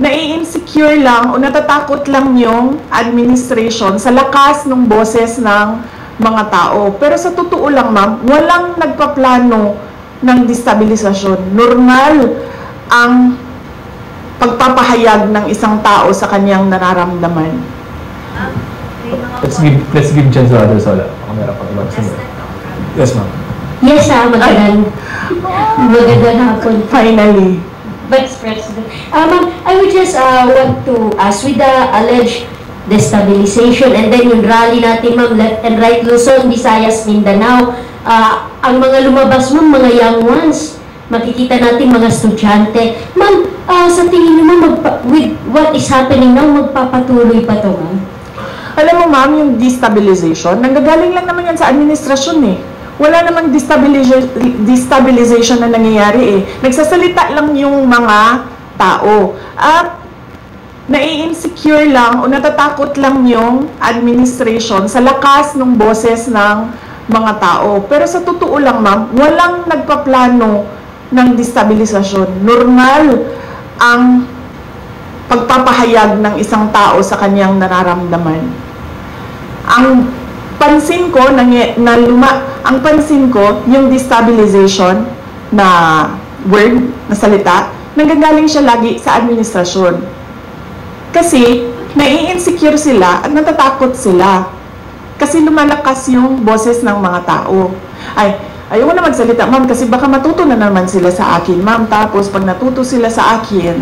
nai-insecure lang o natatakot lang yung administration sa lakas ng boses ng mga tao. Pero sa totoo lang, ma'am, walang nagpaplano ng destabilisasyon. Normal ang pagpapahayag ng isang tao sa kanyang nararamdaman. Let's give chance to others. Kamera pa ba? Yes, ma'am. Yes, magandang hapon. Finally. Vice President. Ma'am, I would just want to ask, with the alleged destabilization and then yung rally natin, ma'am, left and right, Luzon, Visayas, Mindanao, ang mga lumabas, ma'am, mga young ones, makikita natin mga estudyante. Ma'am, sa tingin niyo, ma'am, with what is happening now, magpapatuloy pa to, ma'am? Alam mo, ma'am, yung destabilization, nanggagaling lang naman yan sa administrasyon eh. Wala namang destabilization na nangyayari eh. Nagsasalita lang yung mga tao. At nai-insecure lang o natatakot lang yung administration sa lakas ng boses ng mga tao. Pero sa totoo lang, ma'am, walang nagpaplano ng destabilisasyon. Normal ang pagpapahayag ng isang tao sa kanyang nararamdaman. Ang pansin ko yung destabilization na word, na salita, nanggagaling siya lagi sa administrasyon. Kasi nai-insecure sila at natatakot sila. Kasi lumalakas yung boses ng mga tao. Ayoko na magsalita, ma'am, kasi baka matuto na naman sila sa akin, ma'am. Tapos pag natuto sila sa akin,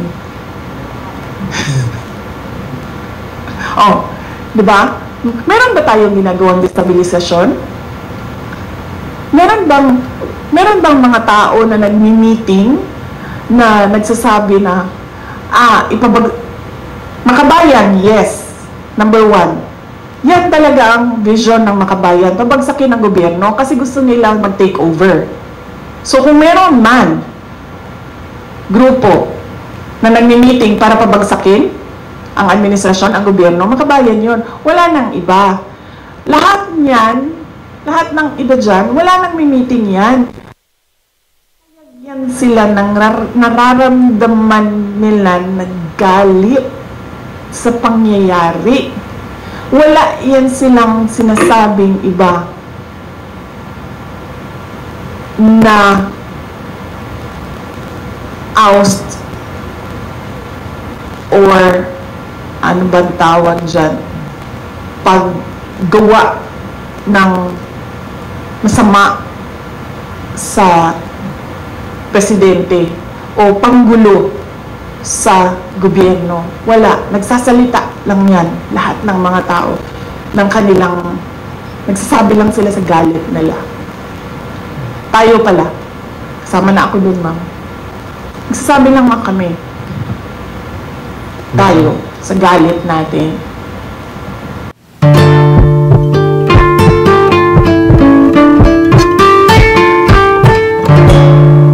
di ba? Meron ba tayong ginagawang destabilisasyon? Meron bang mga tao na nagmi-meeting na nagsasabi na Makabayan, yes. Number 1. Yan talaga ang vision ng Makabayan. Pabagsakin ng gobyerno kasi gusto nilang mag-take over. So kung meron man grupo na nagmi-meeting para pabagsakin ang administrasyon, ang gobyerno, Makabayan yun. Wala nang iba. Lahat ng iba dyan, wala nang meeting yan. Yan sila nang nararamdaman nila naggalit sa pangyayari. Wala yan silang sinasabing iba na oust or ano bang tawag dyan, paggawa ng masama sa presidente o panggulo sa gobyerno. Wala. Nagsasalita lang yan lahat ng mga tao ng kanilang, nagsasabi lang sila sa galit nila. Tayo pala. Kasama na ako dun, ma'am. Nagsasabi lang kami. Tayo sa galit natin.